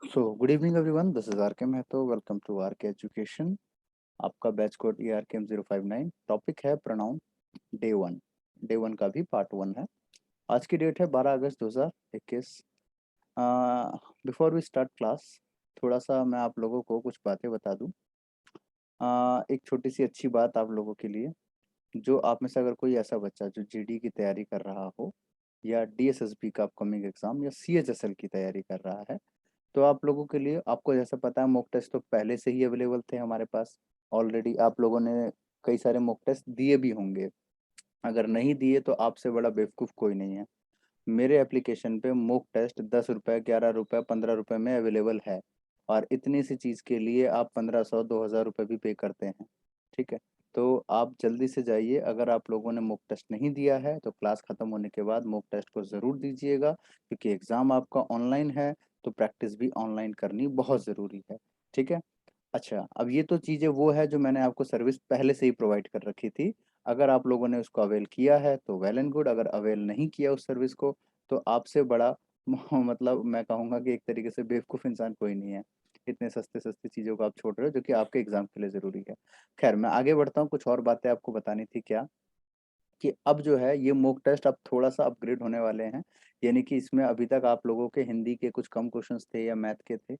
Good evening everyone, this is R K Mahato. Welcome to R K education. आपका batch code ERKM059। Topic है pronoun. Day 1। Day 1 का भी part 1 है। आज की डेट है 12 अगस्त 2021। बिफोर वी स्टार्ट क्लास, थोड़ा सा मैं आप लोगों को कुछ बातें बता दूं। एक छोटी सी अच्छी बात आप लोगों के लिए। जो आप में से अगर कोई ऐसा बच्चा जो GD की तैयारी कर रहा हो, या DSSB का अपकमिंग एग्जाम, या CHSL की तैयारी कर रहा है, तो आप लोगों के लिए, आपको जैसा पता है, मॉक टेस्ट तो पहले से ही अवेलेबल थे हमारे पास। ऑलरेडी आप लोगों ने कई सारे मॉक टेस्ट दिए भी होंगे। अगर नहीं दिए तो आपसे बड़ा बेवकूफ़ कोई नहीं है। मेरे एप्लीकेशन पे मॉक टेस्ट 10 रुपये, 11 रुपये, 15 रुपये में अवेलेबल है। और इतनी सी चीज़ के लिए आप 1500, 2000 रुपये भी पे करते हैं। ठीक है। तो आप जल्दी से जाइए। अगर आप लोगों ने मॉक टेस्ट नहीं दिया है तो क्लास ख़त्म होने के बाद मॉक टेस्ट को ज़रूर दीजिएगा, क्योंकि एग्ज़ाम आपका ऑनलाइन है। तो प्रैक्टिस भी ऑनलाइन करनी बहुत ज़रूरी है। ठीक है। अच्छा, अब ये तो चीज़ें वो है जो मैंने आपको सर्विस पहले से ही प्रोवाइड कर रखी थी। अगर आप लोगों ने उसको अवेल किया है तो वेल एंड गुड। अगर अवेल नहीं किया उस सर्विस को, तो आपसे बड़ा मतलब मैं कहूँगा कि एक तरीके से बेवकूफ़ इंसान कोई नहीं है। इतने सस्ते सस्ते चीज़ों को आप छोड़ रहे हो, जो कि आपके एग्जाम के लिए ज़रूरी है। खैर, मैं आगे बढ़ता हूँ। कुछ और बातें आपको बतानी थी क्या, कि अब जो है ये मॉक टेस्ट अब थोड़ा सा अपग्रेड होने वाले हैं। यानी कि इसमें अभी तक आप लोगों के हिंदी के कुछ कम क्वेश्चंस थे या मैथ के थे।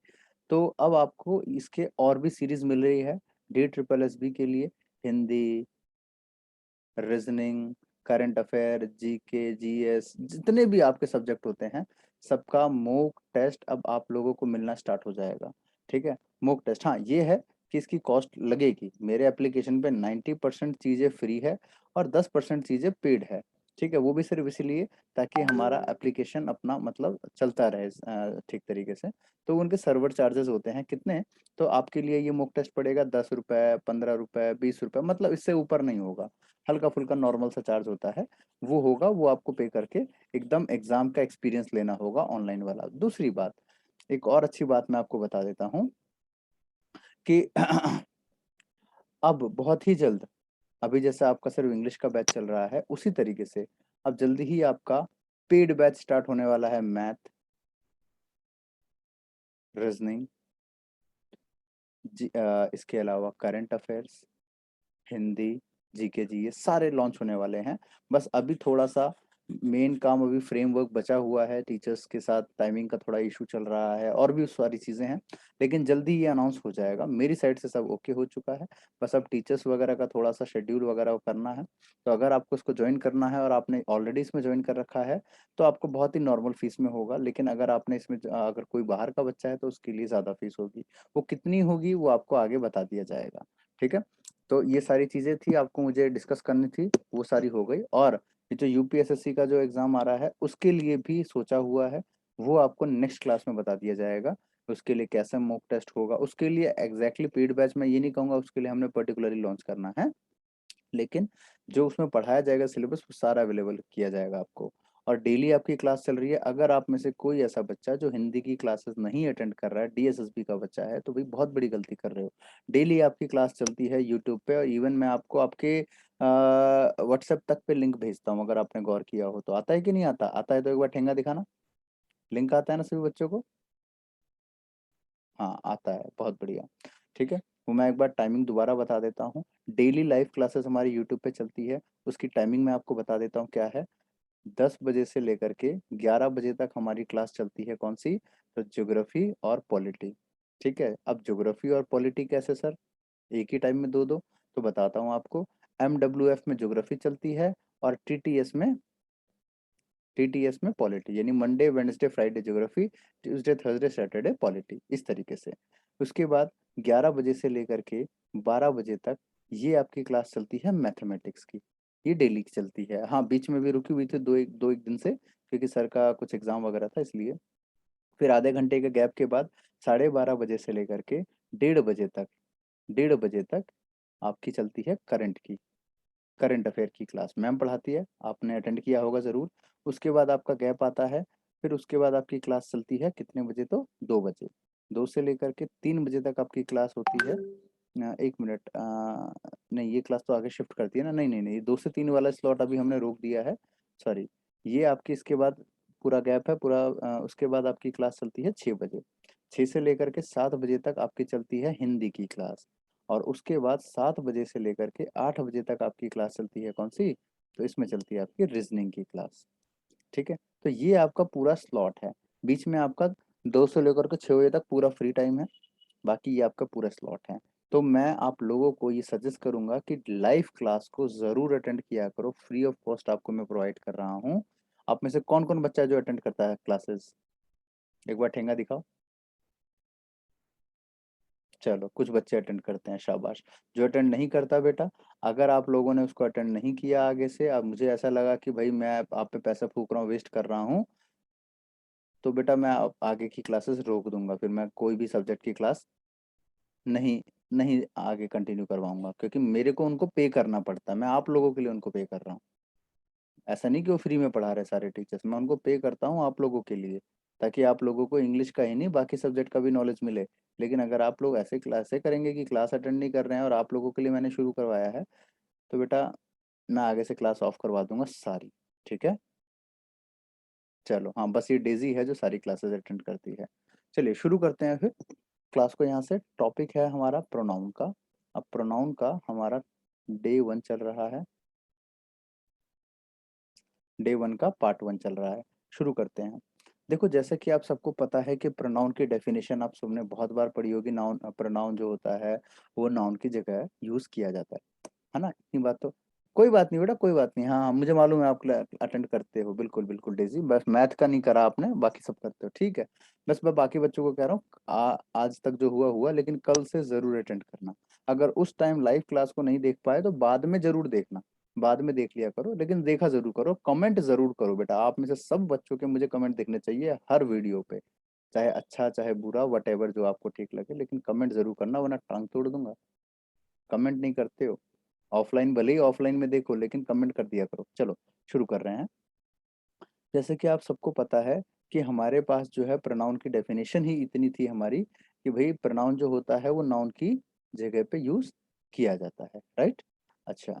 तो अब आपको इसके और भी सीरीज मिल रही है। DSSB के लिए Hindi, reasoning, current affair, GK, GS, जितने भी आपके सब्जेक्ट होते हैं, सबका मॉक टेस्ट अब आप लोगों को मिलना स्टार्ट हो जाएगा। ठीक है। मॉक टेस्ट, हाँ, ये है कि इसकी कॉस्ट लगेगी। मेरे एप्लीकेशन पे 90% चीज़ें फ्री है और 10% चीज़ें पेड है। ठीक है। वो भी सिर्फ इसलिए ताकि हमारा एप्लीकेशन अपना मतलब चलता रहे ठीक तरीके से। तो उनके सर्वर चार्जेस होते हैं कितने। तो आपके लिए ये मॉक टेस्ट पड़ेगा 10 रुपये, 15 रुपये, 20 रुपये, मतलब इससे ऊपर नहीं होगा। हल्का फुल्का नॉर्मल सा चार्ज होता है, वो होगा। वो आपको पे करके एकदम एग्जाम का एक्सपीरियंस लेना होगा, ऑनलाइन वाला। दूसरी बात, एक और अच्छी बात मैं आपको बता देता हूँ कि अब बहुत ही जल्द, अभी जैसे आपका सिर्फ इंग्लिश का बैच चल रहा है, उसी तरीके से अब जल्दी ही आपका पेड बैच स्टार्ट होने वाला है। मैथ, रीजनिंग, इसके अलावा current affairs, Hindi, GK, GS सारे लॉन्च होने वाले हैं। बस अभी थोड़ा सा मेन काम, अभी फ्रेमवर्क बचा हुआ है। टीचर्स के साथ टाइमिंग का थोड़ा इशू चल रहा है, और भी सारी चीज़ें हैं। लेकिन जल्दी ये अनाउंस हो जाएगा। मेरी साइड से सब ओके हो चुका है। बस अब टीचर्स वगैरह का थोड़ा सा शेड्यूल वगैरह करना है। तो अगर आपको इसको ज्वाइन करना है और आपने ऑलरेडी इसमें ज्वाइन कर रखा है, तो आपको बहुत ही नॉर्मल फीस में होगा। लेकिन अगर आपने इसमें अगर कोई बाहर का बच्चा है तो उसके लिए ज़्यादा फीस होगी। वो कितनी होगी वो आपको आगे बता दिया जाएगा। ठीक है। तो ये सारी चीज़ें थी, आपको मुझे डिस्कस करनी थी, वो सारी हो गई। और ये जो UPSSC का जो एग्ज़ाम आ रहा है, उसके लिए भी सोचा हुआ है। वो आपको नेक्स्ट क्लास में बता दिया जाएगा। उसके लिए कैसे मॉक टेस्ट होगा, उसके लिए एग्जैक्टली पेड बैच मैं ये नहीं कहूँगा उसके लिए हमने पर्टिकुलरली लॉन्च करना है। लेकिन जो उसमें पढ़ाया जाएगा सिलेबस, वो सारा अवेलेबल किया जाएगा आपको। और डेली आपकी क्लास चल रही है। अगर आप में से कोई ऐसा बच्चा जो हिंदी की क्लासेस नहीं अटेंड कर रहा है, DSSB का बच्चा है, तो भाई बहुत बड़ी गलती कर रहे हो। डेली आपकी क्लास चलती है यूट्यूब पे, और इवन मैं आपको आपके व्हाट्सएप तक पे लिंक भेजता हूँ। अगर आपने गौर किया हो तो। आता है कि नहीं आता? आता है तो एक बार ठेंगा दिखाना। लिंक आता है ना सभी बच्चों को? हाँ, आता है, बहुत बढ़िया। ठीक है। वो मैं एक बार टाइमिंग दोबारा बता देता हूँ। डेली लाइव क्लासेस हमारी यूट्यूब पे चलती है। उसकी टाइमिंग मैं आपको बता देता हूँ क्या है। 10 बजे से लेकर के 11 बजे तक हमारी क्लास चलती है। कौन सी? तो ज्योग्राफी और पॉलिटी। ठीक है। अब ज्योग्राफी और पॉलिटी कैसे सर, एक ही टाइम में दो दो? तो बताता हूँ आपको। MWF में ज्योग्राफी चलती है, और TTS में पॉलिटी, यानी Monday, Wednesday, Friday geography, Tuesday, Thursday, Saturday polity, इस तरीके से। उसके बाद 11 बजे से लेकर के 12 बजे तक ये आपकी क्लास चलती है मैथमेटिक्स की। ये डेली की चलती है। हाँ, बीच में भी रुकी हुई थी दो एक दिन से, क्योंकि सर का कुछ एग्जाम वगैरह था, इसलिए। फिर आधे घंटे के गैप के बाद 12:30 बजे से लेकर के 1:30 बजे तक आपकी चलती है करंट अफेयर की क्लास। मैम पढ़ाती है, आपने अटेंड किया होगा ज़रूर। उसके बाद आपका गैप आता है। फिर उसके बाद आपकी क्लास चलती है कितने बजे? तो 2 बजे। 2 से लेकर के 3 बजे तक आपकी क्लास होती है। एक मिनट, नहीं, ये क्लास तो आगे शिफ्ट करती है ना। नहीं नहीं नहीं, 2 से 3 वाला स्लॉट अभी हमने रोक दिया है। सॉरी। ये आपकी इसके बाद पूरा गैप है पूरा। उसके बाद आपकी क्लास चलती है 6 बजे। 6 से लेकर के 7 बजे तक आपकी चलती है हिंदी की क्लास। और उसके बाद 7 बजे से लेकर के 8 बजे तक आपकी क्लास चलती है कौन सी? तो इसमें चलती है आपकी रीजनिंग की क्लास। ठीक है, तो ये आपका पूरा स्लॉट है। बीच में आपका 2 से लेकर के 6 बजे तक पूरा फ्री टाइम है। बाकी ये आपका पूरा स्लॉट है। तो मैं आप लोगों को ये सजेस्ट करूंगा कि लाइव क्लास को ज़रूर अटेंड किया करो। फ्री ऑफ कॉस्ट आपको मैं प्रोवाइड कर रहा हूँ। आप में से कौन कौन बच्चा है जो अटेंड करता है क्लासेस? एक बार ठेंगा दिखाओ। चलो, कुछ बच्चे अटेंड करते हैं, शाबाश। जो अटेंड नहीं करता बेटा, अगर आप लोगों ने उसको अटेंड नहीं किया आगे से, अब मुझे ऐसा लगा कि भाई मैं आप पे पैसा फूक रहा हूँ, वेस्ट कर रहा हूँ, तो बेटा मैं आगे की क्लासेस रोक दूंगा। फिर मैं कोई भी सब्जेक्ट की क्लास नहीं नहीं आगे कंटिन्यू करवाऊंगा, क्योंकि मेरे को उनको पे करना पड़ता है। मैं आप लोगों के लिए उनको पे कर रहा हूँ। ऐसा नहीं कि वो फ्री में पढ़ा रहे सारे टीचर्स, मैं उनको पे करता हूँ आप लोगों के लिए, ताकि आप लोगों को इंग्लिश का ही नहीं बाकी सब्जेक्ट का भी नॉलेज मिले। लेकिन अगर आप लोग ऐसे क्लासे करेंगे कि क्लास अटेंड नहीं कर रहे हैं और आप लोगों के लिए मैंने शुरू करवाया है, तो बेटा मैं आगे से क्लास ऑफ करवा दूंगा सारी। ठीक है, चलो हाँ, बस ये डेजी है जो सारी क्लासेस अटेंड करती है। चलिए शुरू करते हैं फिर क्लास को। यहाँ से टॉपिक है हमारा प्रोनाउन का। अब प्रोनाउन का हमारा डे 1 चल रहा है। डे 1 का पार्ट 1 चल रहा है। शुरू करते हैं। देखो, जैसे कि आप सबको पता है कि प्रोनाउन की डेफिनेशन आप सबने बहुत बार पढ़ी होगी। नाउन प्रोनाउन जो होता है वो नाउन की जगह यूज किया जाता है ना? इतनी बात तो कोई बात नहीं बेटा, कोई बात नहीं। हाँ हाँ, मुझे मालूम है आप अटेंड करते हो, बिल्कुल बिल्कुल डेजी। बस मैथ का नहीं करा आपने, बाकी सब करते हो, ठीक है। बस मैं बाकी बच्चों को कह रहा हूँ, आज तक जो हुआ हुआ, लेकिन कल से जरूर अटेंड करना। अगर उस टाइम लाइव क्लास को नहीं देख पाए तो बाद में जरूर देखना। बाद में देख लिया करो, लेकिन देखा जरूर करो, कमेंट जरूर करो बेटा। आप में से सब बच्चों के मुझे कमेंट देखने चाहिए हर वीडियो पे, चाहे अच्छा चाहे बुरा, वट एवर जो आपको ठीक लगे, लेकिन कमेंट जरूर करना, वरना टांग तोड़ दूंगा। कमेंट नहीं करते हो। ऑफलाइन भले ही ऑफलाइन में देखो, लेकिन कमेंट कर दिया करो। चलो शुरू कर रहे हैं। जैसे कि आप सबको पता है कि हमारे पास जो है प्रोनाउन की डेफिनेशन ही इतनी थी हमारी, कि भाई प्रोनाउन जो होता है वो नाउन की जगह पे यूज किया जाता है, राइट? अच्छा,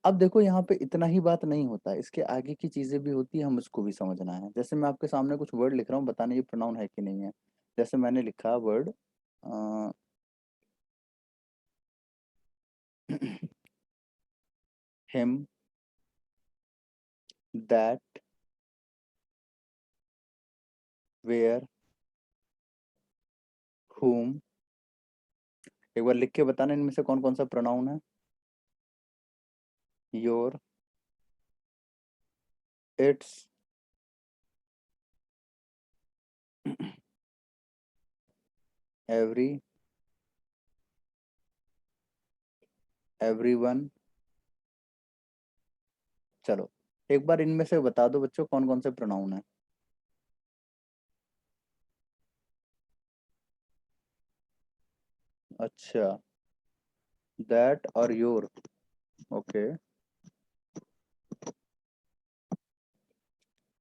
अब देखो यहाँ पे इतना ही बात नहीं होता, इसके आगे की चीजें भी होती है, हम उसको भी समझना है। जैसे मैं आपके सामने कुछ वर्ड लिख रहा हूँ, बताना ये प्रोनाउन है कि नहीं है। जैसे मैंने लिखा word him, that, where, whom। एक बार लिख के बताना इनमें से कौन कौन सा प्रोनाउन है। Your, it's, every, everyone. चलो एक बार इनमें से बता दो बच्चों कौन कौन से प्रोनाउन है। अच्छा, दैट और योर, ओके।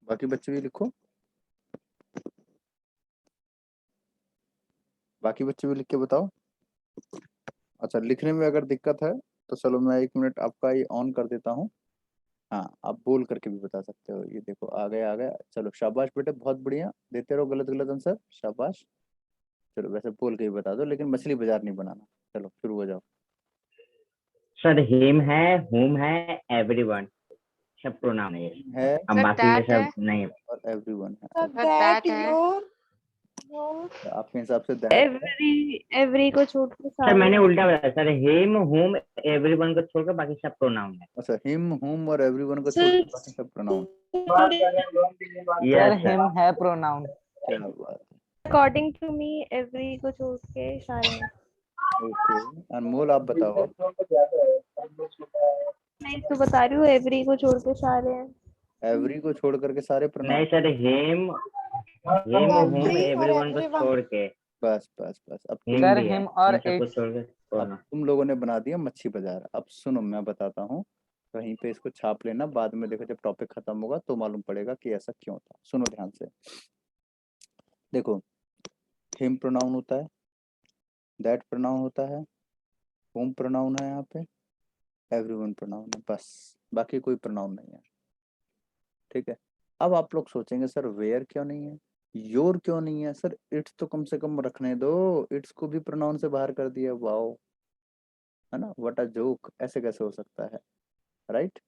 बाकी बच्चे भी लिखो, बाकी बच्चे भी लिख के बताओ। अच्छा, लिखने में अगर दिक्कत है तो चलो मैं 1 मिनट आपका ये ऑन कर देता हूँ। हाँ, आप बोल करके भी बता सकते हो। ये देखो आ गया आ गया। चलो शाबाश बेटे, बहुत बढ़िया, देते रहो गलत गलत आंसर, शाबाश। चलो वैसे बोल के ही बता दो, लेकिन मछली बाजार नहीं बनाना। चलो शुरू हो जाओ। सर हिम है, हुम है, एवरीवन, सब प्रोनाउन है ये। है अब सर बाकी ये दैट है। सब नहीं। और एवरीवन है। सर ओके, दैट है। आपके हिसाब से दैट है। एवरी को छोड़ के सर सारे मैंने हैं। उल्टा बताया सर, हिम हुम एवरीवन को छोड़कर बाकी सब प्रोनाउन है। अच्छा, हिम हुम और एवरीवन को छोड़ सर के बाकी सब pronoun. Yes sir sir. Him है प्रोनाउन। क्या बात अकॉर्डिंग टू मी एवरी को छोड़ के सारे हैं। है। ओके, अनमोल आप बताओ अब। मैं तो बता रही हूँ एवरी को छोड़ के सारे हैं। एवरी को छोड़ करके सारे नहीं प्रोनाउन। सर, हिम हिम हुम एवरी और एवरीवन को एवरीवन। छोड़ के। बस बस बस, अब तुम हिम सर भी है, हिम और इन सबको इट्स। छोड़ के अब प्रोनाउन। तुम लोगों ने बना दिया मच्छी बाजार। अब सुनो मैं बताता हूँ, कहीं पे इसको छाप लेना, बाद में देखो जब टॉपिक खत्म होगा तो मालूम पड़ेगा कि ऐसा क्यों था। सुनो ध्यान से। देखो, हिम प्रोनाउन होता है, दैट प्रोनाउन होता है, होम प्रोनाउन है यहाँ पे, एवरीवन प्रोनाउन है, बस। बाकी कोई प्रोनाउन नहीं है, ठीक है। अब आप लोग सोचेंगे सर वेयर क्यों नहीं है, योर क्यों नहीं है, सर इट्स तो कम से कम रखने दो, इट्स को भी प्रोनाउन से बाहर कर दिया, वाओ, है ना, व्हाट अ जोक, ऐसे कैसे हो सकता है, राइट।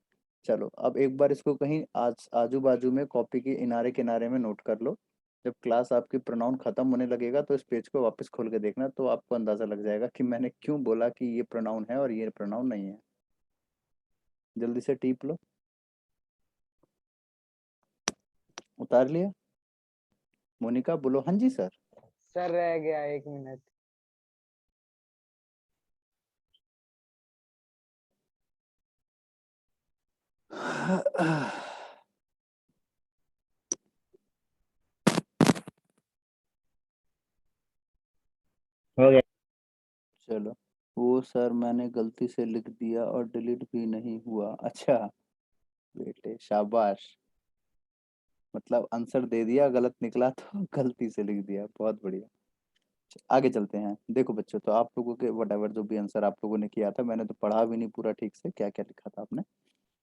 चलो अब एक बार इसको कहीं आजू बाजू में कॉपी के किनारे किनारे में नोट कर लो। जब क्लास आपकी प्रोनाउन खत्म होने लगेगा तो इस पेज को वापस खोल के देखना, तो आपको अंदाजा लग जाएगा कि मैंने क्यों बोला कि ये प्रोनाउन है और ये प्रोनाउन नहीं है। जल्दी से टीप लो, उतार लिया। मोनिका बोलो हाँ जी सर। सर रह गया 1 मिनट। हो गया। चलो, वो सर मैंने गलती से लिख दिया और डिलीट भी नहीं हुआ, अच्छा बेटे शाबाश, मतलब आंसर दे दिया, गलत निकला तो गलती से लिख दिया, बहुत बढ़िया। आगे चलते हैं। देखो बच्चों, तो आप लोगों के वट जो भी आंसर आप लोगों ने किया था, मैंने तो पढ़ा भी नहीं पूरा ठीक से क्या क्या लिखा था आपने।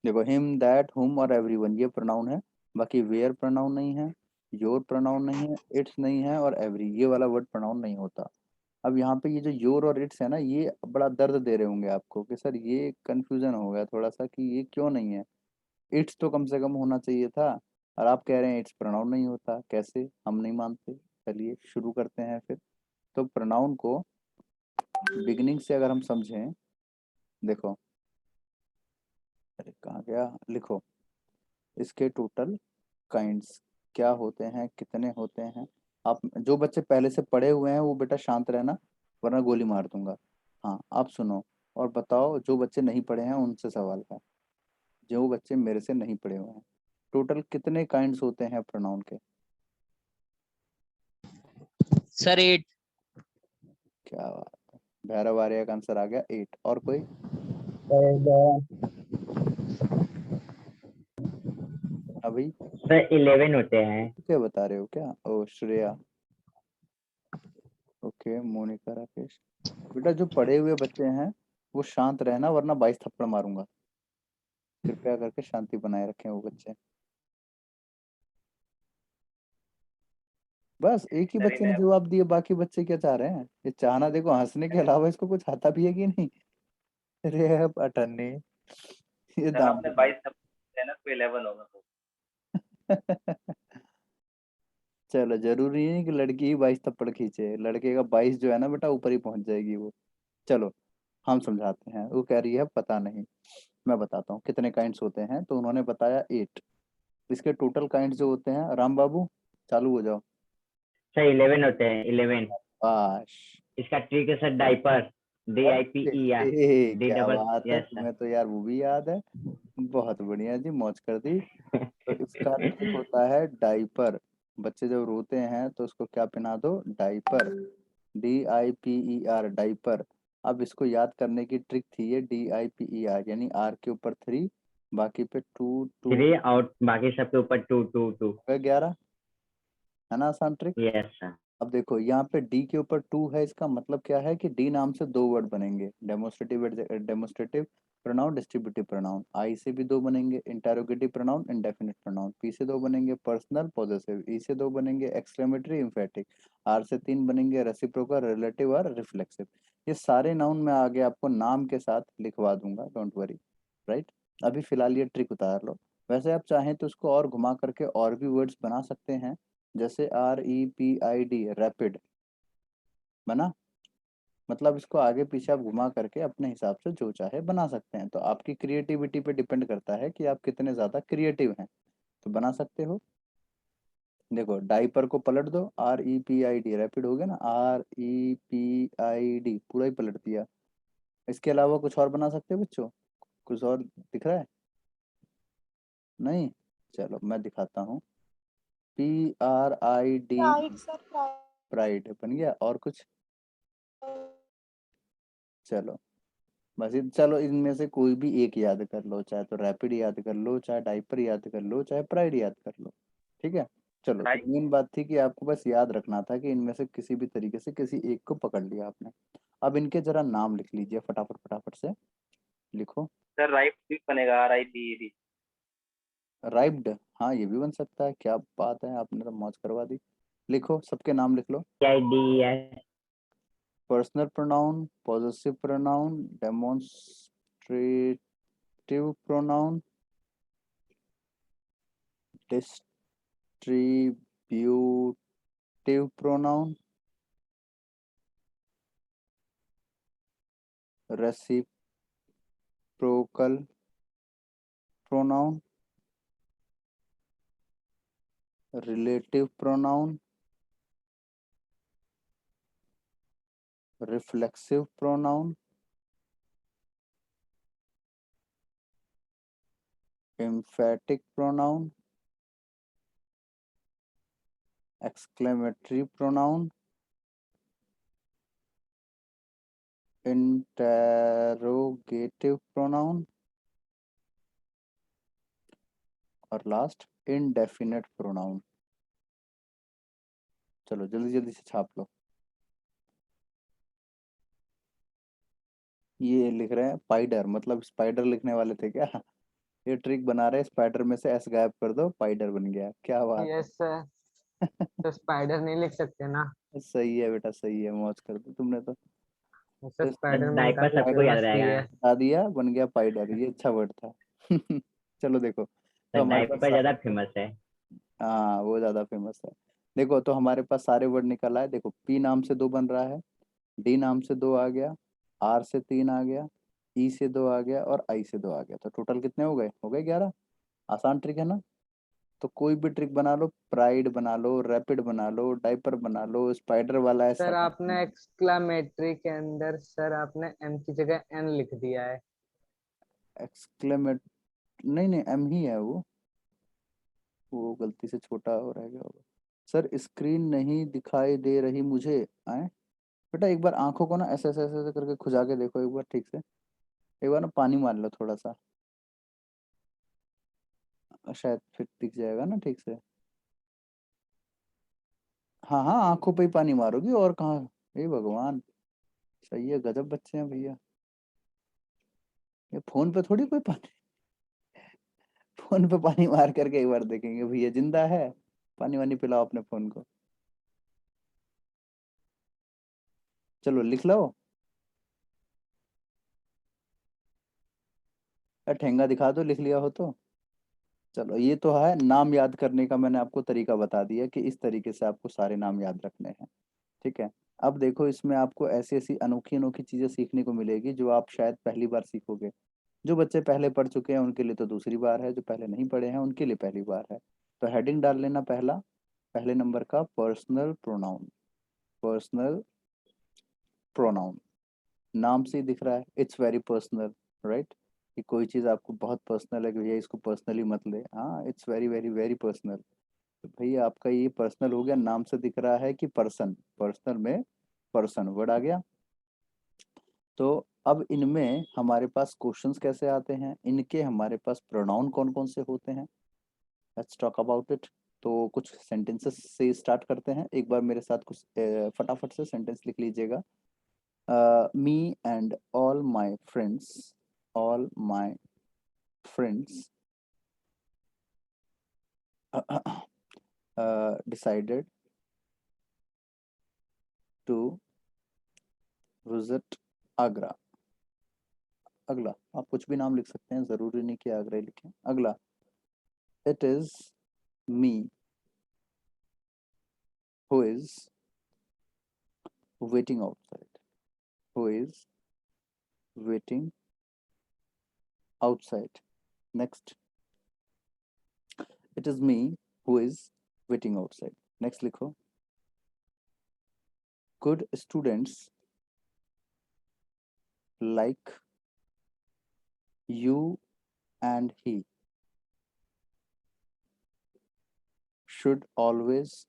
देखो हिम दैट हुम और एवरीवन ये प्रोनाउन है, बाकी वेयर प्रोनाउन नहीं है, योर प्रोनाउन नहीं है, इट्स नहीं है, और एवरी ये वाला वर्ड प्रोनाउन नहीं होता। अब यहाँ पे ये जो योर और इट्स है ना, ये बड़ा दर्द दे रहे होंगे आपको कि सर ये कंफ्यूजन हो गया थोड़ा सा कि ये क्यों नहीं है, इट्स तो कम से कम होना चाहिए था, और आप कह रहे हैं इट्स प्रोनाउन नहीं होता, कैसे, हम नहीं मानते। चलिए शुरू करते हैं फिर। तो प्रोनाउन को बिगिनिंग से अगर हम समझें, देखो, अरे कहाँ गया, लिखो, इसके टोटल काइंड्स क्या होते हैं, कितने होते हैं। आप जो बच्चे पहले से पढ़े हुए हैं वो बेटा शांत रहना, वरना गोली मार दूंगा। हाँ आप सुनो और बताओ, जो बच्चे नहीं पढ़े हैं उनसे सवाल है, जो बच्चे मेरे से नहीं पढ़े हुए हैं, टोटल कितने काइंड्स होते हैं प्रोनाउन के। सर 8। क्या बात है, भैरव आर्य का आंसर आ गया 8। और कोई, अभी सर 11 होते हैं। क्या बता रहे हो क्या, ओ श्रेया, ओके, मोनिका, राकेश, बेटा जो पढ़े हुए बच्चे हैं वो शांत रहना, वरना 22 थप्पड़ मारूंगा, कृपया करके शांति बनाए रखें वो बच्चे। बस एक ही बच्चे ने जवाब दिया, बाकी बच्चे क्या चाह रहे हैं, ये चाहना देखो हंसने के अलावा इसको कुछ आता भी है कि नहीं। अरे अटन्नी, ये दाम आपने 22 है ना, तो 11 होगा तो। चलो जरूरी नहीं कि लड़की ही 22 थप्पड़ खींचे, लड़के का 22 जो है ना बेटा ऊपर ही पहुंच जाएगी वो। चलो हम समझाते हैं, वो कह रही है पता नहीं, मैं बताता हूँ कितने काइंड्स होते हैं, तो उन्होंने बताया 8। इसके टोटल काइंड्स जो होते हैं, राम बाबू चालू हो जाओ। सर 11 होते हैं, 11। पाश, इसका ट्रिक है सर डाइपर, DIPER, D क्या डबल, बात है, यस सर। तुम्हें तो यार वो भी याद है, बहुत बढ़िया जी, मौज कर दी। तो इसका ट्रिक होता है डाइपर, बच्चे जब रोते हैं तो उसको क्या पहना दो, डाइपर, DIPER, डाइपर। अब इसको याद करने की ट्रिक थी ये, DIPER, यानी आर के ऊपर 3, बाकी पे 2 2, 3 और बाकी सबके ऊपर 2 2 2। 11, है ना आसान ट्रिक। Yes sir. अब देखो यहाँ पे डी के ऊपर 2 है, इसका मतलब क्या है कि डी नाम से 2 वर्ड बनेंगे, demonstrative, demonstrative pronoun, distributive pronoun. I से भी 2 बनेंगे, interrogative pronoun, indefinite pronoun. P से 2 बनेंगे, पर्सनल पॉजेसिव। ई से 2 बनेंगे, एक्सक्लेमेटरी, एम्फेटिक। आर से 3 बनेंगे, रेसिप्रोकल, रिलेटिव और रिफ्लेक्सिव। ये सारे नाउन मैं आगे आपको नाम के साथ लिखवा दूंगा, डोंट वरी, राइट। अभी फिलहाल ये ट्रिक उतार लो। वैसे आप चाहें तो इसको और घुमा करके और भी वर्ड्स बना सकते हैं, जैसे REPID, रैपिड, बना, मतलब इसको आगे पीछे आप घुमा करके अपने हिसाब से जो चाहे बना सकते हैं। तो आपकी क्रिएटिविटी पे डिपेंड करता है कि आप कितने ज्यादा क्रिएटिव हैं, तो बना सकते हो। देखो डाइपर को पलट दो, REPID, रैपिड हो गया ना, REPID पूरा ही पलट दिया। इसके अलावा कुछ और बना सकते हो बच्चों, कुछ और दिख रहा है, नहीं, चलो मैं दिखाता हूँ। PRID, प्राइड सर, प्राइड बन गया, और कुछ, चलो बस चलो इनमें से कोई भी एक याद कर लो, चाहे तो रैपिड याद कर लो, चाहे डाइपर याद कर लो, चाहे प्राइड याद कर लो, ठीक है। चलो तो मेन बात थी कि आपको बस याद रखना था कि इनमें से किसी भी तरीके से किसी एक को पकड़ लिया आपने। अब इनके जरा नाम लिख लीजिए फटाफट फटाफट से, लिखो। सर राइट भी बनेगा, RIPED। राइप्ड, हाँ ये भी बन सकता है। क्या बात है, आपने तो मौज करवा दी। लिखो, सबके नाम लिख लो। PIDES, personal pronoun, possessive pronoun, demonstrative pronoun, distributive pronoun, reciprocal pronoun, relative pronoun, reflexive pronoun, emphatic pronoun, exclamatory pronoun, interrogative pronoun और लास्ट indefinite pronoun। चलो जल्दी जल्दी से छाप लो। ये लिख रहे हैं पाइडर, मतलब स्पाइडर लिखने वाले थे क्या? ये ट्रिक बना रहे हैं, स्पाइडर में से एस गायब कर दो, पाइडर बन गया। क्या बात यस सर। है। तो स्पाइडर नहीं लिख सकते ना? सही है बेटा, सही है, मौज कर दी तुमने तो। सर तो स्पाइडर मैंने डायपर काफी सबको याद फेमस की रहेगा। है। बता दिया, बन गया पाइडर, ये अच्छा वर्ड था। चलो देखो, तो सर हमारे पास डायपर ज्यादा फेमस है। हाँ वो ज्यादा फेमस है। देखो तो हमारे पास सारे वर्ड निकल आए। देखो पी नाम से 2 बन रहा है, डी नाम से 2 आ गया, आर से 3 आ गया, ई से 2 आ गया और आई से 2 आ गया। तो टोटल कितने हो गए 11। आसान ट्रिक है ना? तो कोई भी ट्रिक बना लो, प्राइड बना लो, रैपिड बना लो, डाइपर बना लो, स्पाइडर वाला ऐसा सर आपने एक्सक्लामेटरी के अंदर सर आपने एम की जगह एन लिख दिया है। एक्सक्लेमेट, नहीं नहीं एम ही है वो गलती से छोटा हो रह गया होगा। सर स्क्रीन नहीं दिखाई दे रही मुझे, आए बेटा एक बार आंखों को ना ऐसे ऐसे ऐसे ऐसे करके खुजा के देखो एक बार ठीक से। एक बार ना पानी मार लो थोड़ा सा, शायद फिर दिख जाएगा ना ठीक से। हाँ हाँ, आंखों पे ही पानी मारोगी और कहाँ। हे भगवान, सही है, गजब बच्चे हैं भैया। ये फोन पे थोड़ी कोई पानी, फोन पे पानी मार करके एक बार देखेंगे भैया जिंदा है। पानी वानी पिलाओ अपने फोन को। चलो लिख लो। ठेंगा दिखा दो, लिख लिया हो तो। चलो ये तो है नाम याद करने का, मैंने आपको तरीका बता दिया कि इस तरीके से आपको सारे नाम याद रखने हैं। ठीक है। अब देखो इसमें आपको ऐसी ऐसी अनोखी अनोखी चीजें सीखने को मिलेगी जो आप शायद पहली बार सीखोगे। जो बच्चे पहले पढ़ चुके हैं उनके लिए तो दूसरी बार है, जो पहले नहीं पढ़े हैं उनके लिए पहली बार है। तो हेडिंग डाल लेना पहला, पहले नंबर का पर्सनल प्रोनाउन। पर्सनल प्रोनाउन, नाम से ही दिख रहा है, इट्स वेरी पर्सनल, राइट? कि कोई चीज़ आपको बहुत पर्सनल है कि भैया इसको पर्सनली मत ले, हाँ it's very very very personal. तो भैया आपका ये पर्सनल हो गया, नाम से दिख रहा है कि पर्सन, पर्सनल में पर्सन वर्ड आ गया। तो अब इनमें हमारे पास क्वेश्चंस कैसे आते हैं, इनके हमारे पास प्रोनाउन कौन कौन से होते हैं, लेट्स टॉक अबाउट इट। तो कुछ सेंटेंसेस से स्टार्ट करते हैं, एक बार मेरे साथ कुछ फटाफट से सेंटेंस लिख लीजिएगा। Me and all my friends decided to visit Agra। अगला, आप कुछ भी नाम लिख सकते हैं, जरूरी नहीं कि आगरा ही लिखें। अगला, it is me who is waiting outside, who is waiting outside। Next, it is me who is waiting outside। Next लिखो, good students like you and he should always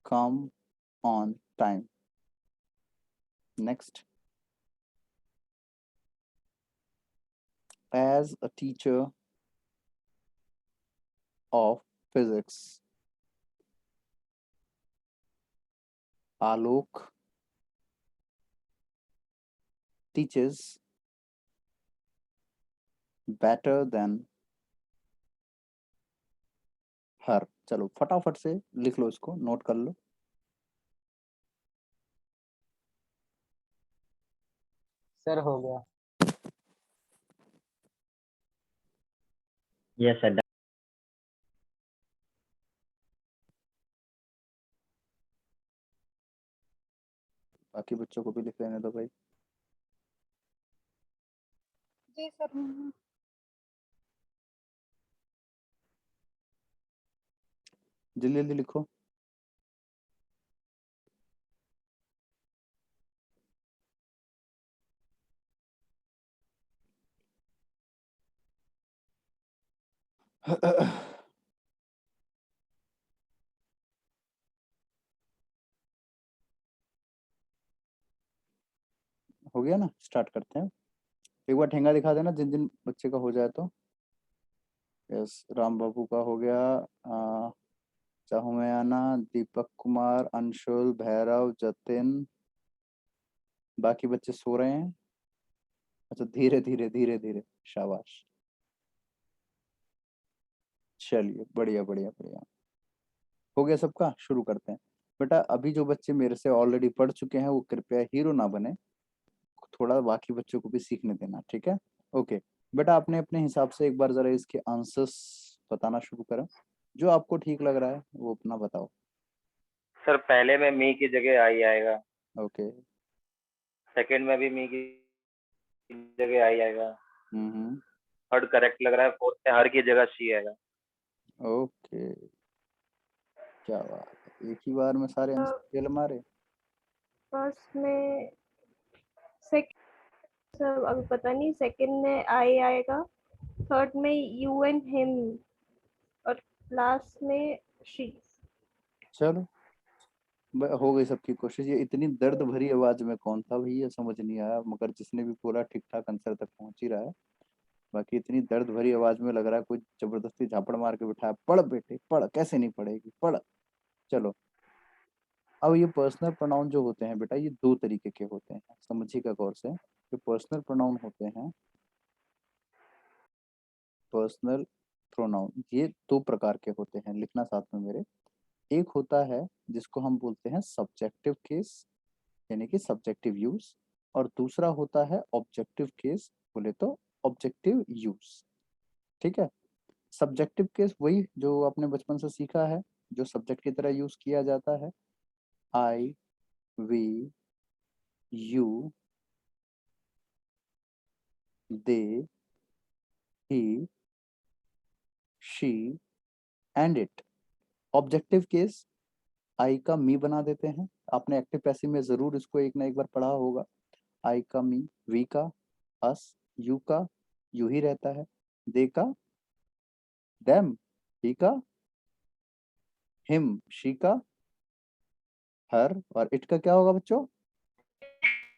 come on time। Next, as a teacher of physics, Alok teaches better than her। चलो फटाफट से लिख लो, इसको note कर लो। Sir हो गया। Yes sir. बाकी बच्चों को भी लिख लेने दो भाई। जी सर। जल्दी जल्दी लिखो। हो गया ना, स्टार्ट करते हैं। एक बार ठेंगा दिखा देना जिन जिन बच्चे का हो जाए तो। यस, राम बाबू का हो गया। चाहू में आना, दीपक कुमार, अंशुल, भैरव, जतिन। बाकी बच्चे सो रहे हैं। अच्छा, धीरे धीरे धीरे धीरे, शाबाश। चलिए, बढ़िया बढ़िया बढ़िया। हो गया सबका, शुरू करते हैं। बेटा अभी जो बच्चे मेरे से ऑलरेडी पढ़ चुके हैं वो कृपया हीरो ना बने, थोड़ा बाकी बच्चों को भी सीखने देना, ठीक है? ओके बेटा, आपने अपने हिसाब से एक बार जरा इसके आंसर्स बताना शुरू करें। जो आपको ठीक लग रहा है वो अपना बताओ। सर पहले में मी की जगह आई आएगा, ओके। सेकंड में भी मी की जगह आई आएगा, हम्म। थर्ड करेक्ट लग रहा है, फोर्थ में हर की जगह शी आएगा। ओके, क्या बात है, एक ही बार में सारे आंसर फेल मारे। फर्स्ट में सेकंड सर अभी पता नहीं, सेकंड में आई आएगा, थर्ड में यू एंड हिम, और लास्ट में शी। चलो, हो गई सबकी कोशिश। ये इतनी दर्द भरी आवाज में कौन था भैया, समझ नहीं आया, मगर जिसने भी बोला ठीक ठाक आंसर तक पहुंच ही रहा है। बाकी इतनी दर्द भरी आवाज में लग रहा है कोई जबरदस्ती झापड़ मार के बिठाया, पढ़ बेटे पढ़, कैसे नहीं पढ़ेगी, पढ़। चलो, अब ये पर्सनल प्रोनाउन जो होते हैं बेटा, ये दो तरीके के होते हैं, समझिएगा गौर से। जो पर्सनल प्रोनाउन होते हैं, पर्सनल प्रोनाउन ये दो प्रकार के होते हैं, लिखना साथ में मेरे। एक होता है जिसको हम बोलते हैं सब्जेक्टिव केस, यानी कि सब्जेक्टिव यूज। और दूसरा होता है ऑब्जेक्टिव केस, बोले तो ऑब्जेक्टिव यूज। ठीक है? सब्जेक्टिव केस वही जो आपने बचपन से सीखा है, जो सब्जेक्ट की तरह यूज किया जाता है। I, we, you, they, he, she and it. Objective case, I का मी बना देते हैं। आपने एक्टिव पैसिव में जरूर इसको एक ना एक बार पढ़ा होगा। आई का मी, वी का अस, यू का यू ही रहता है, दे का देम, ही का हिम, शी का हर, और इट का क्या होगा बच्चों?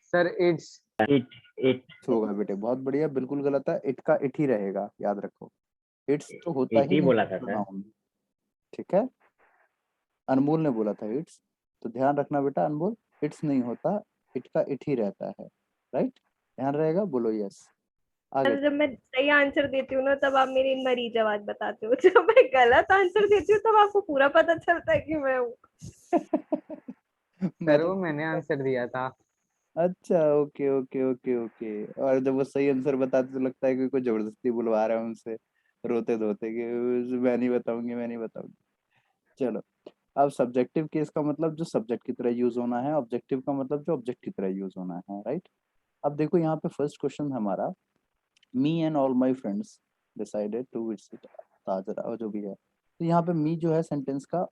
Sir it's. इट होगा बेटे, बहुत बढ़िया। बिल्कुल गलत है, इट का इट ही रहेगा, याद रखो। इट्स तो होता इट ही ही नहीं बोला था सर। प्रोनाउन। ठीक है, अनमोल ने बोला था इट्स, तो ध्यान रखना बेटा अनमोल, इट्स नहीं होता, इट का इट ही रहता है। राइट, ध्यान रहेगा, बोलो यस। आगे। सर जब मैं सही आंसर देती हूँ ना, तब आप मेरी मरीज आवाज बताते हो। जब मैं गलत आंसर देती हूँ तब आपको पूरा पता चलता है कि मैं हूँ। मैं सर तो वो मैंने आंसर दिया था। अच्छा, ओके ओके ओके ओके। और जब वो सही आंसर बताते तो लगता है कि कोई जबरदस्ती बुलवा रहा है उनसे, रोते धोते कि मैं नहीं बताऊंगी, मैं नहीं बताऊंगी। चलो, अब सब्जेक्टिव केस का मतलब जो सब्जेक्ट की तरह यूज होना है, ऑब्जेक्टिव का मतलब जो ऑब्जेक्ट की तरह यूज होना है। राइट, अब देखो यहाँ पे फर्स्ट क्वेश्चन हमारा, me and all my friends decided to visit ताजरा, और जो भी है, तो यहाँ पे मी जो है सेंटेंस का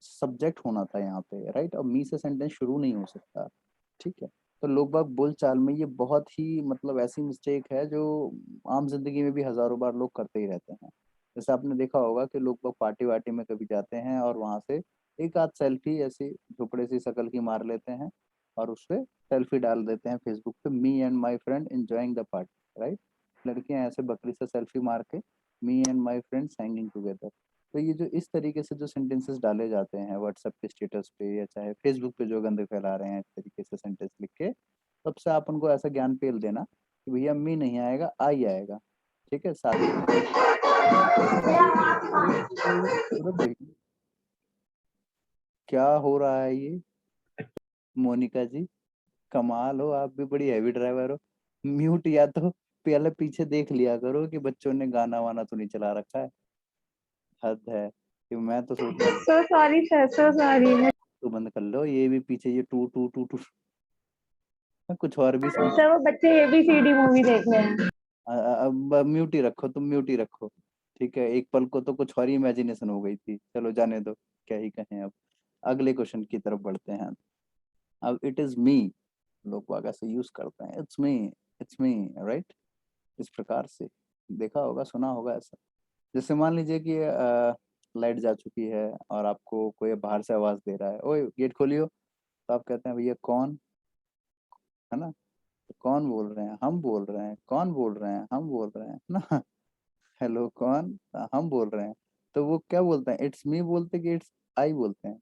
सब्जेक्ट होना था यहाँ पे। राइट, और मी से सेंटेंस शुरू नहीं हो सकता। ठीक है, तो लोग बाग बोल चाल में ये बहुत ही मतलब ऐसी मिस्टेक है जो आम जिंदगी में भी हजारों बार लोग करते ही रहते हैं। जैसे आपने देखा होगा कि लोग बाग पार्टी वार्टी में कभी जाते हैं और वहां से एक आध सेल्फी ऐसी झोपड़े सी शक्ल की मार लेते हैं, और उस पे सेल्फी डाल देते हैं फेसबुक पे, me and my friend enjoying the party. Right, लड़कियां ऐसे बकरी से सेल्फी मार के, me and my friends hanging together. तो ये जो इस तरीके से जो सेंटेंसेस डाले जाते हैं व्हाट्सएप के स्टेटस पे या चाहे फेसबुक पे, जो गंदे फैला रहे हैं इस तरीके से सेंटेंस लिख के, तब से आप उनको ऐसा ज्ञान पेल देना कि भैया मी नहीं आएगा, आई आएगा। ठीक है साथ क्या हो रहा है ये मोनिका जी, कमाल हो, आप भी बड़ी हैवी ड्राइवर हो। म्यूट या तो पहले पीछे देख लिया करो कि बच्चों ने गाना वाना तो नहीं चला रखा है। हद है कि मैं तो सोच रहा so sorry sir, so sorry. तो बंद कर लो ये भी पीछे ये टू टू टू टू कुछ और भी सुन। सर वो बच्चे ABCD मूवी देख रहे हैं। अब म्यूट ही रखो, तुम म्यूट ही रखो। ठीक है, एक पल को तो कुछ और ही इमेजिनेशन हो गई थी, चलो जाने दो, क्या ही कहें। अब अगले क्वेश्चन की तरफ बढ़ते हैं। अब इट इज मी, लोग वागा से यूज करते हैं, इट्स मी, राइट। इस प्रकार से देखा होगा, सुना होगा ऐसा। जैसे मान लीजिए कि लाइट जा चुकी है और आपको कोई बाहर से आवाज दे रहा है, ओए गेट खोलियो, तो आप कहते हैं भैया कौन, है ना। तो कौन बोल रहे हैं, हम बोल रहे हैं, कौन बोल रहे हैं, हम बोल रहे हैं ना। हेलो कौन, हम बोल रहे हैं। तो वो क्या बोलते हैं, इट्स मी बोलते कि इट्स आई बोलते हैं।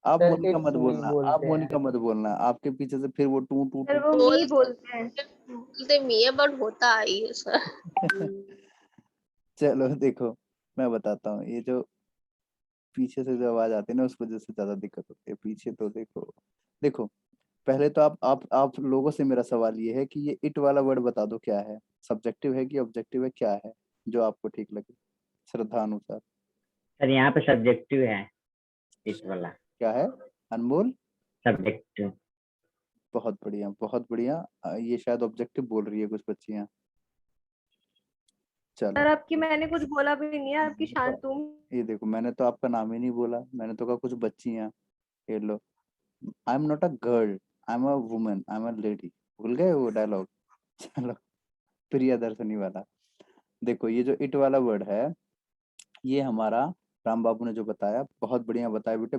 आप सर मोनिका मत इट्स मी बोलना, आप बोलते हैं। मोनिका मत बोलना, आपके पीछे से फिर वो टू टू सर टू। वो मी बोलते हैं। बोलते मी है बट होता आई है सर। चलो देखो, मैं बताता हूँ, ये जो पीछे से जो आवाज आती है ना उस वजह से ज्यादा दिक्कत होती है। पीछे तो देखो, देखो पहले तो आप लोगों से मेरा सवाल ये है कि ये इट वाला वर्ड बता दो क्या है, सब्जेक्टिव है कि ऑब्जेक्टिव है, क्या है जो आपको ठीक लगे श्रद्धा अनुसार। सर यहाँ पे सब्जेक्टिव है इस वाला, क्या है अनमोल, सब्जेक्टिव। बहुत बढ़िया बहुत बढ़िया। ये शायद ऑब्जेक्टिव बोल रही है कुछ बच्चियां। चलो सर आपकी मैंने कुछ बोला भी नहीं है, आपकी शांतुम। ये देखो, मैंने तो आपका नाम ही नहीं बोला, मैंने तो कहा कुछ बच्चियां। ये लो, I am not a girl, I am a woman, I am a lady. भूल गए वो डायलॉग। चलो, प्रियदर्शनी वाला। देखो ये जो इट वाला वर्ड है, ये हमारा राम बाबू ने जो बताया, बहुत बढ़िया बताया बेटे,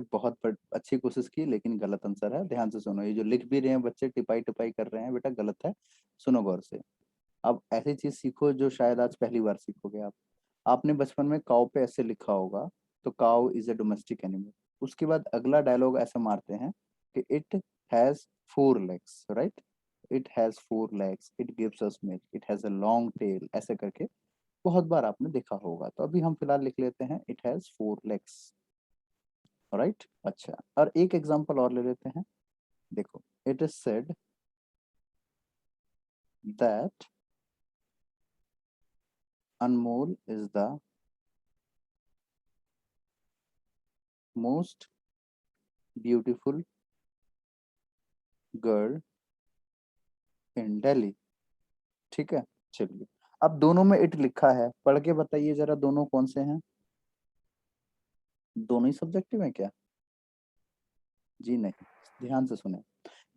अच्छी कोशिश की, लेकिन गलत आंसर है। ध्यान से सुनो, ये जो लिख भी रहे हैं बच्चे, टिपाई टिपाई कर रहे हैं, बेटा गलत है, सुनो गौर से। अब ऐसी चीज सीखो जो शायद आज पहली बार सीखोगे आप। आपने बचपन में काउ पे ऐसे लिखा होगा, तो cow is a domestic animal. उसके बाद अगला डायलॉग ऐसे मारते हैं कि it has 4 legs, right. It has 4 legs, it gives us milk, it has a long tail, ऐसे करके बहुत बार आपने देखा होगा। तो अभी हम फिलहाल लिख लेते हैं इट हैज 4 legs, राइट। अच्छा, और एक एग्जांपल और ले लेते हैं। देखो, it is said that Anmol is the most beautiful girl in Delhi. ठीक है, चलिए। अब दोनों में इट लिखा है, पढ़ के बताइए जरा दोनों कौन से हैं। दोनों ही सब्जेक्टिव है क्या? जी नहीं, ध्यान से सुने।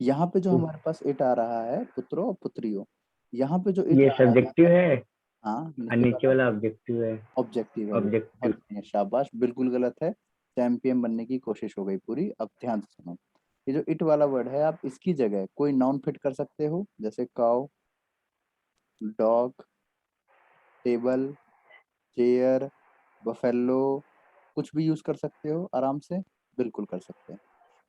यहाँ पे जो हमारे पास इट आ रहा है पुत्रों और पुत्रियों, यहाँ पे जो इट ये आ रहा सब्जेक्टिव है, है हाँ और नीचे नीचे वाला वाला ऑब्जेक्टिव है। ऑब्जेक्टिव है बेटा, बहुत ऑब्जेक्टिव। बढ़िया, शाबाश, बिल्कुल गलत है। चैंपियन बनने की कोशिश हो गई पूरी। अब ध्यान से सुनो, ये जो इट वाला वर्ड है, आप इसकी जगह कोई नाउन फिट कर सकते हो, जैसे cow, dog, table, chair, buffalo, कुछ भी यूज कर सकते हो आराम से, बिल्कुल कर सकते हैं।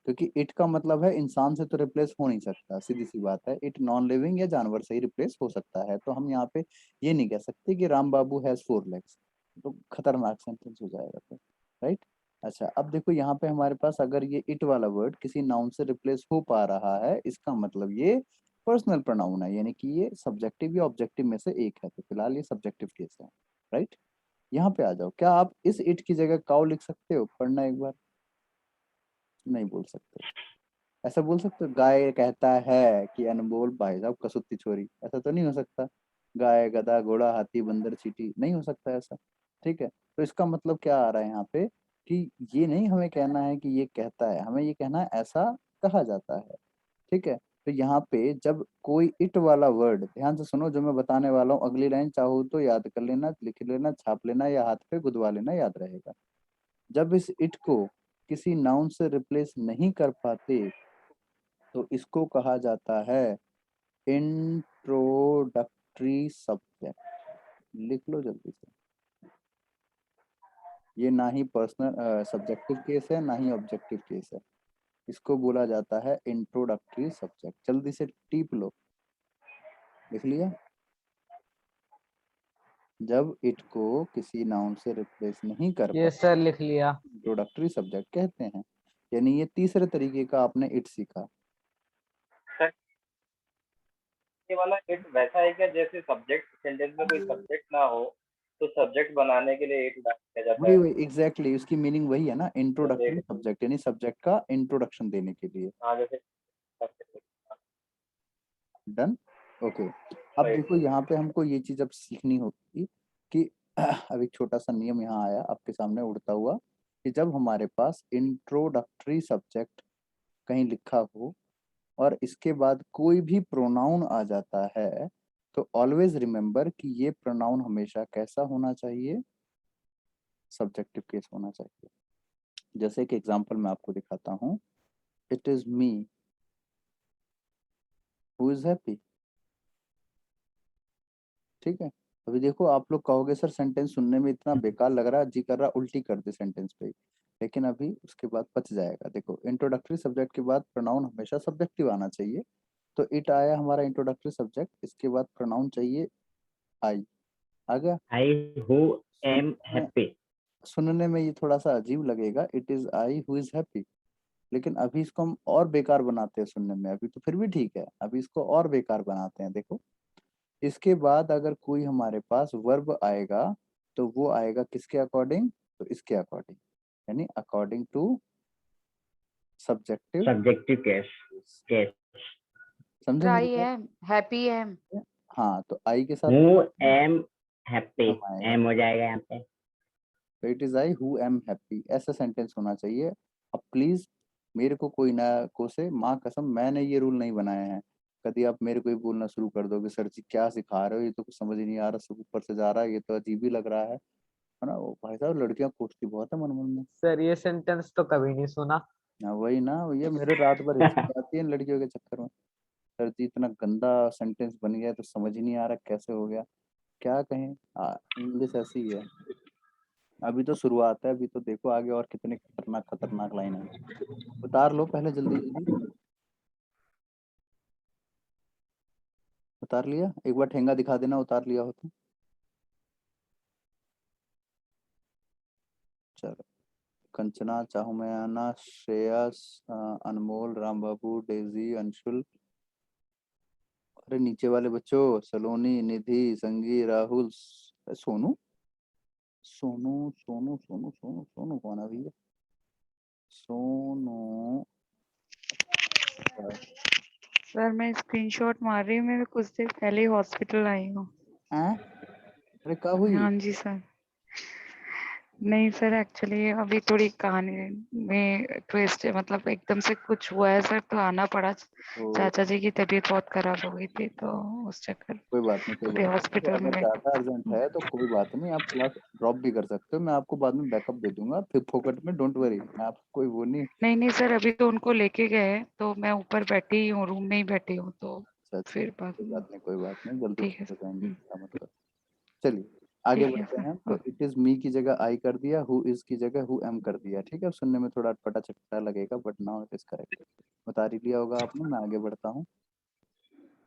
क्योंकि इट का मतलब है इंसान से तो रिप्लेस हो नहीं सकता, सीधी सी बात है। इट नॉन लिविंग या जानवर से ही रिप्लेस हो सकता है। तो हम यहाँ पे ये नहीं कह सकते कि राम बाबू हैज 4 legs, तो खतरनाक सेंटेंस हो जाएगा फिर, राइट। अच्छा, अब देखो यहाँ पे हमारे पास अगर ये इट वाला वर्ड किसी नाउन से रिप्लेस हो पा रहा है, इसका मतलब ये पर्सनल प्रोनाउन है, यानी कि ये सब्जेक्टिव या ऑब्जेक्टिव में से एक है। तो फिलहाल ये सब्जेक्टिव केस है, राइट। यहाँ पे आ जाओ, क्या आप इस इट की जगह काउ लिख सकते हो? पढ़ना एक बार। नहीं बोल सकते। ऐसा बोल सकते हो, गाय कहता है कि अनमोल भाई साहब कसुत्ती छोरी, ऐसा तो नहीं हो सकता। गाय, गधा, घोड़ा, हाथी, बंदर, चींटी, नहीं हो सकता ऐसा। ठीक है, तो इसका मतलब क्या आ रहा है यहाँ पे कि ये नहीं हमें कहना है कि ये कहता है, हमें ये कहना है ऐसा कहा जाता है। ठीक है, तो यहाँ पे जब कोई इट वाला वर्ड, ध्यान से सुनो जो मैं बताने वाला हूँ, अगली लाइन चाहो तो याद कर लेना, लिख लेना, छाप लेना या हाथ पे गुदवा लेना, याद रहेगा। जब इस इट को किसी नाउन से रिप्लेस नहीं कर पाते, तो इसको कहा जाता है इंट्रोडक्टरी सब्जेक्ट। लिख लो जल्दी से। ये ना ही पर्सनल सब्जेक्टिव केस है, ना ही ऑब्जेक्टिव केस है। इसको बोला जाता है इंट्रोडक्टरी सब्जेक्ट। जल्दी से टीप लो। लिख लिया? जब इट को किसी नाउन से रिप्लेस नहीं कर ये सर लिख लिया। इंट्रोडक्टरी सब्जेक्ट कहते हैं। यानी ये तीसरे तरीके का आपने इट सीखा। ये वाला इट वैसा है क्या जैसे सब्जेक्ट सेंटेंस में कोई सब्जेक्ट ना हो तो सब्जेक्ट बनाने के लिए इट किया जाता वही है। वही एग्जैक्टली उसकी मीनिंग वही है ना, इंट्रोडक्टरी सब्जेक्ट, यानी सब्जेक्ट का इंट्रोडक्शन देने के लिए। हाँ जैसे डन, ओके। अब Right. देखो यहाँ पे हमको ये चीज अब सीखनी होगी कि अब एक छोटा सा नियम यहाँ आया आपके सामने उड़ता हुआ कि जब हमारे पास इंट्रोडक्टरी सब्जेक्ट कहीं लिखा हो और इसके बाद कोई भी प्रोनाउन आ जाता है तो ऑलवेज रिमेम्बर कि ये प्रोनाउन हमेशा कैसा होना चाहिए, सब्जेक्टिव केस होना चाहिए। जैसे कि एग्जांपल मैं आपको दिखाता हूँ, it is me who is happy. ठीक है, अभी देखो आप लोग कहोगे सर सेंटेंस सुनने में इतना बेकार लग रहा है, जी कर रहा उल्टी कर दे सेंटेंस पे, लेकिन अभी उसके बाद पच जाएगा। देखो इंट्रोडक्टरी सब्जेक्ट के बाद प्रोनाउन हमेशा सब्जेक्टिव आना चाहिए, तो इट आया हमारा इंट्रोडक्टरी सब्जेक्ट, इसके बाद प्रोनाउन चाहिए आई। आ गया। आई हु एम सुनने में हैप्पी। सुनने में ये थोड़ा सा अजीब लगेगा, it is I who is happy, लेकिन अभी इसको हम और बेकार बनाते हैं सुनने में। अभी तो फिर भी ठीक है, अभी इसको और बेकार बनाते हैं। देखो इसके बाद अगर कोई हमारे पास वर्ब आएगा तो वो आएगा किसके अकॉर्डिंग, तो इसके अकॉर्डिंग, यानी according to subjective subjective case case. समझे आई मेरी एम हैप्पी एम। बात? हाँ, तो आई के साथ हु एम हैप्पी हम आएगा, एम हो जाएगा यहाँ पे। तो it is I who am happy, ऐसा सेंटेंस होना चाहिए। अब प्लीज मेरे को कोई ना कोसे, माँ कसम मैंने ये रूल नहीं बनाए हैं। कभी आप मेरे को ही बोलना शुरू कर दोगे सर जी क्या सिखा रहे हो, ये तो कुछ समझ ही नहीं आ रहा, सब ऊपर से जा रहा है, ये तो अजीब ही लग रहा है ना। वो भाई साहब लड़कियां कोसती बहुत है मन मन में। सर ये सेंटेंस तो कभी नहीं सुना। हाँ वही ना, ये मेरे रात भर हिस्से जाती है इन लड़कियों के चक्कर में। सर जी इतना गंदा सेंटेंस बन गया है, तो समझ ही नहीं आ रहा कैसे हो गया, क्या कहें। इंग्लिश ऐसी ही है, अभी तो शुरुआत है, अभी तो देखो आगे और कितने खतरनाक खतरनाक लाइन है। उतार लो पहले जल्दी जल्दी। उतार लिया, एक बार ठेंगा दिखा देना उतार लिया हो तो। चलो, कंचना, चाहुमयाना, श्रेयस, अनमोल, राम बाबू, डेजी, अंशुल, अरे नीचे वाले बच्चों, सलोनी, निधि, संगी, राहुल, सोनू सोनू सोनू सोनू सोनू सोनू कौन है भैया? सोनू सर मैं स्क्रीनशॉट मार रही हूँ, मैं कुछ देर पहले ही हॉस्पिटल आई हूँ। हैं? अरे क्या हुई? हाँ जी सर। नहीं सर एक्चुअली अभी थोड़ी कहानी में ट्विस्ट है, मतलब एकदम से कुछ हुआ है सर, तो आना पड़ा। तो चाचा जी की तबीयत बहुत खराब हो गई थी, तो उस चक्कर कोई बात नहीं, कोई अभी बात नहीं। देखो हॉस्पिटल अगर में। ज़्यादा अर्जेंट है तो कोई बात नहीं, आप क्लास ड्रॉप भी कर सकते हो, मैं आपको बाद में बैकअप दे दूंगा फिर फोकट में, डोंट वरी, मैं आपको कोई वो नहीं। नहीं नहीं सर, अभी तो उनको लेके गए, तो मैं ऊपर बैठी हूँ, रूम में ही बैठी हूँ, तो अच्छा अच्छा, फिर बाद कोई में। बात नहीं, कोई बात नहीं, जल्दी ठीक है ठीक हो सर। जाएंगे, चिंता मत करो। चलिए आगे ठीक है बढ़ते सर। हैं। तो इट इज मी की जगह आई कर दिया, हु इज की जगह हु एम कर दिया। ठीक है, सुनने में थोड़ा अटपटा चटपटा लगेगा but now it is correct. बता ही लिया होगा आपने, मैं आगे बढ़ता हूँ।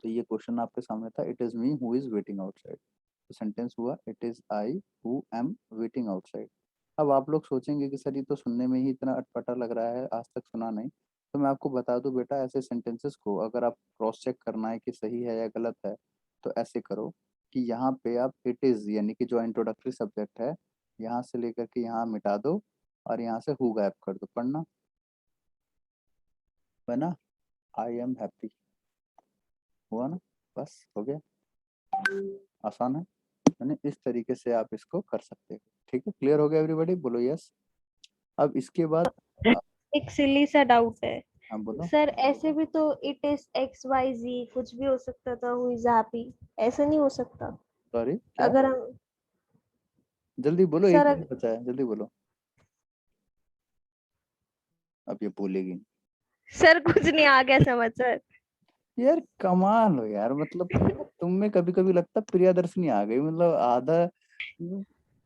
तो ये क्वेश्चन आपके सामने था, it is me who is waiting outside. तो सेंटेंस हुआ it is I who am waiting outside. अब आप लोग सोचेंगे कि सर ये तो सुनने में ही इतना अटपटा लग रहा है, आज तक सुना नहीं। तो मैं आपको बता दूं बेटा, ऐसे सेंटेंसेस को अगर आप क्रॉस चेक करना है कि सही है या गलत है, तो ऐसे करो कि यहाँ पे आप इट इज यानी कि जो इंट्रोडक्टरी सब्जेक्ट है, यहाँ से लेकर के यहाँ मिटा दो और यहाँ से हु गायब कर दो। पढ़ना है ना, आई एम हैप्पी, हुआ ना, बस हो गया, आसान है। यानी इस तरीके से आप इसको कर सकते हो। ठीक है, क्लियर हो गया एवरीबॉडी, बोलो यस। अब इसके बाद एक सिली सा डाउट है हाँ बोलो। सर, ऐसे भी तो इट इज एक्स वाई जी कुछ भी हो सकता था, हु इज हैप्पी, ऐसा नहीं हो सकता? सॉरी क्या? अगर हम जल्दी बोलो, एक सर मिनट बचा है, जल्दी बोलो। अब ये बोलेगी नहीं। सर कुछ नहीं आ गया समझ सर। यार कमाल हो यार, मतलब तुम में कभी कभी लगता है प्रियदर्शनी आ गई, मतलब आधा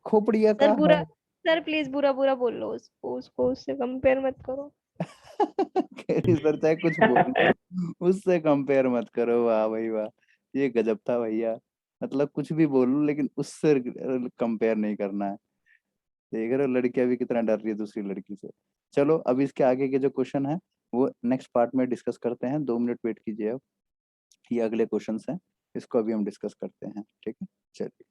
खोपड़िया सर का है। बुरा, सर प्लीज बुरा बुरा बोल लो उसको उससे कंपेयर मत करो। कह रही सर चाहे कुछ बोल लो, उससे कंपेयर मत करो। वाह भाई वाह, ये गजब था भैया। मतलब कुछ भी बोलूं लेकिन उससे कंपेयर नहीं करना है। देख रहे हो लड़कियां भी कितना डर रही है दूसरी लड़की से। चलो अब इसके आगे के जो क्वेश्चन है वो नेक्स्ट पार्ट में डिस्कस करते हैं। 2 मिनट वेट कीजिए अब, ये अगले क्वेश्चन हैं, इसको अभी हम डिस्कस करते हैं, ठीक है। चलिए।